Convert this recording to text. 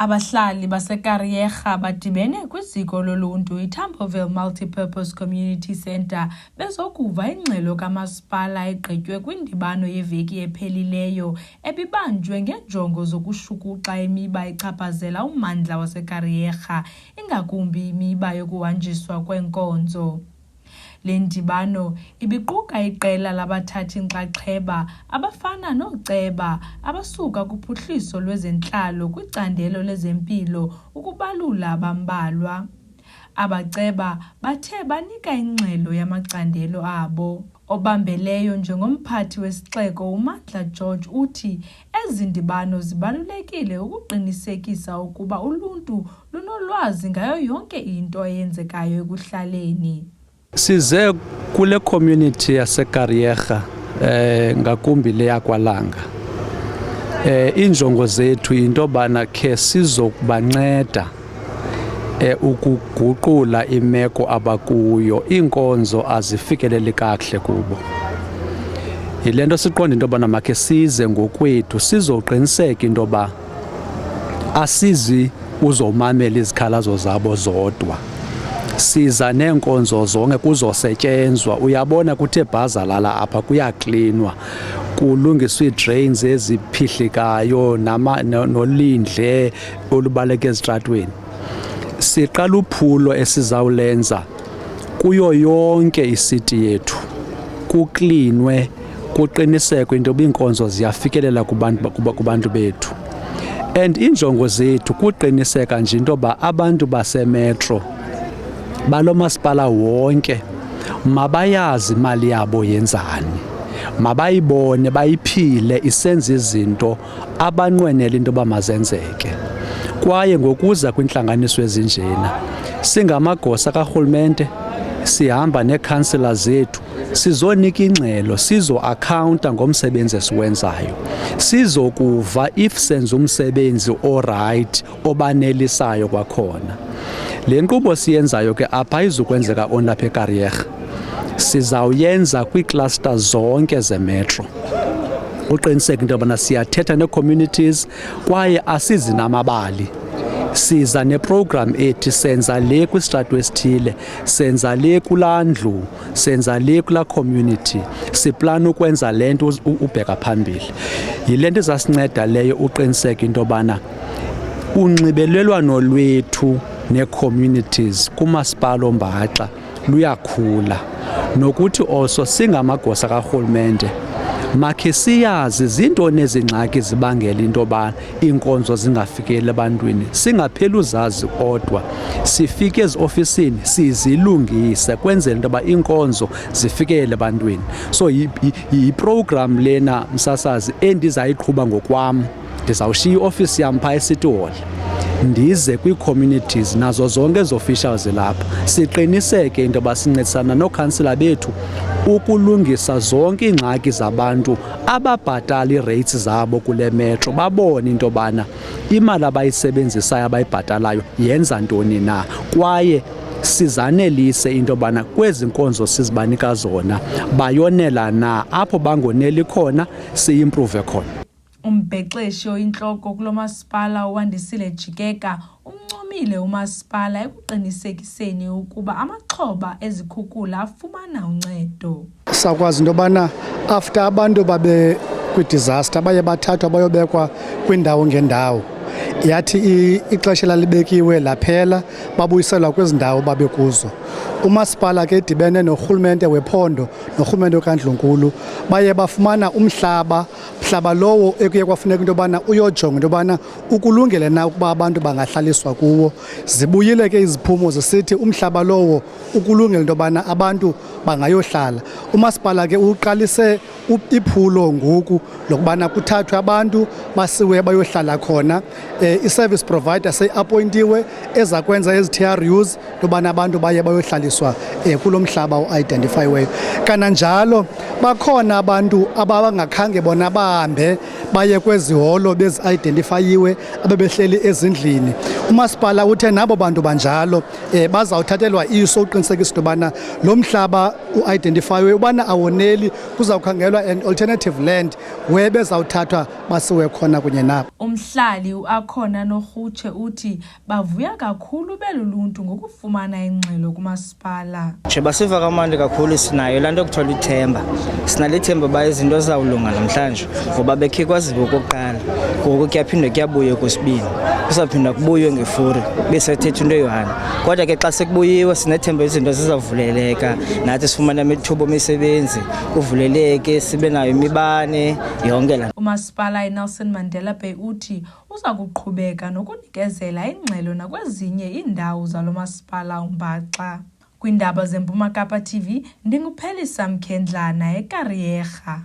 Abahlali baseKariyerha badibene kwiziko loluntu iTampoville Multipurpose Community Centre bezokuva ingxelo kamasipala egqitywe kwindibano yeveki ephelileyo ebibanjwe ngeenjongo zokushukuxa imiba echaphazela ummandla waseKariyerha, ingakumbi imiba yokuhanjiswa kweenkonzo. Le ndibano ibiquka iqela labathathi-nxaxheba abafana nooceba abasuka kuphuhliso lwezentlalo kwicandelo lezempilo ukubalula abambalwa. Abaceba bathe banika ingxelo yamacandelo abo. Obambeleyo njengomphathi wesixeko uMandla George uthi ezi ndibano zibalulekile ukuqinisekisa ukuba uluntu lunolwazi ngayo yonke into eyenzekayo ekuhlaleni. Size kule community yaseKariyerha ngakumbi le yakwaLanga. Injongo zethu into bana ke sizokubanceda ukuguqula imeko abakuyo, iinkonzo azifikeleli kahle kubo. Yile nto siqonda into bana makhe size ngokwethu sizoqiniseka into ba asizi uzomamela izikhalazo zabo zodwa. Siza neenkonzo zonke kuzosetyenzwa. Uyabona kuthe bhazalala apha kuyaklinwa, kulungiswa ii-drains eziphihlikayo nolindle olubaleka ezitratweni. Siqala uphulo esizawulenza kuyo yonke isiti yethu, kuklinwe, kuqinisekwe into yoba iinkonzo ziyafikelela kubantu bethu. And iinjongo zethu kuqiniseka nje into yoba abantu basemetro balo masipala wonke mabayazi imali yabo yenzani, mabayibone bayiphile isenza izinto abanqwenela into yoba mazenzeke. Kwaye ngokuza kwintlanganiso ezinjena singamagosa karhulumente sihamba neekhansila zethu sizonika ingxelo, sizo-akhawunta ngomsebenzi esiwenzayo, sizokuva if senza umsebenzi orayithi obanelisayo kwakhona. Le nkqubo siyenzayo ke apha ayizukwenzeka onlapha eKariyerha, sizawuyenza kwii-clusters zonke zemetro uqiniseka into yobana siyathetha nee-communities kwaye asizi namabali. Siza neprogram ethi senza le kwistrato esithile, senza le kulaa ndlu, senza le kulaa community, siplana ukwenza le nto ubheka phambili. Yile nto izasinceda leyo uqiniseka into yobana unxibelelwano lwethu nee-communities kumasipala oMbaxa luyakhula, nokuthi also singamagosa karhulumente makhe siyazi zintoni ezingxaki zibangela into yoba iinkonzo zingafikeli ebantwini. Singapheli uzazi odwa, sifike eziofisini sizilungise kwenzela into yoba iinkonzo zifikele ebantwini. So yiprogram lena msasazi endizayiqhuba ngokwam. Ndizawushiya iofisi yam phaa eCity Hall ndize kwii-communities nazo zonke ezi-officials lapha, siqiniseke into yoba sincedisana nookhansila bethu ukulungisa zonke iingxaki zabantu ababhatala ii-rates zabo kule metro, babone into yobana imali abayisebenzisayo abayibhatalayo yenza ntoni na, kwaye sizanelise into yobana kwezi nkonzo sizibanika zona bayonela na, apho bangoneli khona siyimpruve khona. Umbhexeshi oyintloko kulo masipala uWandisile Jikeka umncomile umasipala ekuqinisekiseni ukuba amaxhoba ezikhukhula afumana uncedo. Sakwazi into yobana after abantu babe kwi-disaster baye bathathwa bayobekwa kwindawo ngendawo. Yathi ixesha lalibekiwe laphela babuyiselwa kwezi ndawo babe kuzo. Umasipala ke edibene norhulumente wephondo norhulumente weKandlunkulu baye bafumana umhlaba lowo ekuye kwafuneka into yobana uyojonga into yobana ukulungele na ukuba abantu bangahlaliswa kuwo. Zibuyile ke iziphumo zisithi umhlaba lowo ukulungele into yobana abantu bangayohlala. Umasipala ke uqalise iphulo ngoku lokubana kuthathwe abantu basiwe bayohlala khona. I-service provider seyiappointiwe ezakwenza ezi-TRUs yobana abantu baye bayohlaliswa kulo mhlaba o-identifyiweyo. Kananjalo bakhona abantu abangakhange bona bahambe baye kwezi holo bezi-identifyiwe abebehleli ezindlini. umasipala uthe nabo bantu banjalo bazawuthathelwa iso uqinisekisa into yobana lo mhlaba uidentifyiwe ubana awoneli, kuzawukhangelwa an alternative land where bezawuthathwa basiwe khona kunye nabo. Umhlali uAkhona Norhutshe uthi bavuya kakhulu beluluntu ngokufumana ingxelo kumasipala. Nje basiva kamandi kakhulu, sinayo laa nto kuthiwa ithemba. Sinalithemba uba izinto zizawulunga namhlanje ngoba bekhe kwaziwa okokuqala, ngoku kuyaphinde kuyabuya okwesibini, kuzawuphinda kubuywe ngefuri besethetha into eyi-one. Kodwa ke xa sekubuyiwe sinethemba izinto zizawuvuleleka, nathi sifumane amathuba omsebenzi, kuvuleleke, sibe nayo imibane yonke laa. Umasipala iNelson Mandela Bay uthi uza kuqhubeka nokunikezela ingxelo nakwezinye iindawo zalo masipala uMbaxa. Kwiindaba zeMpuma Kapa TV, ndinguPhelisa Mkhendlana eKariyerha.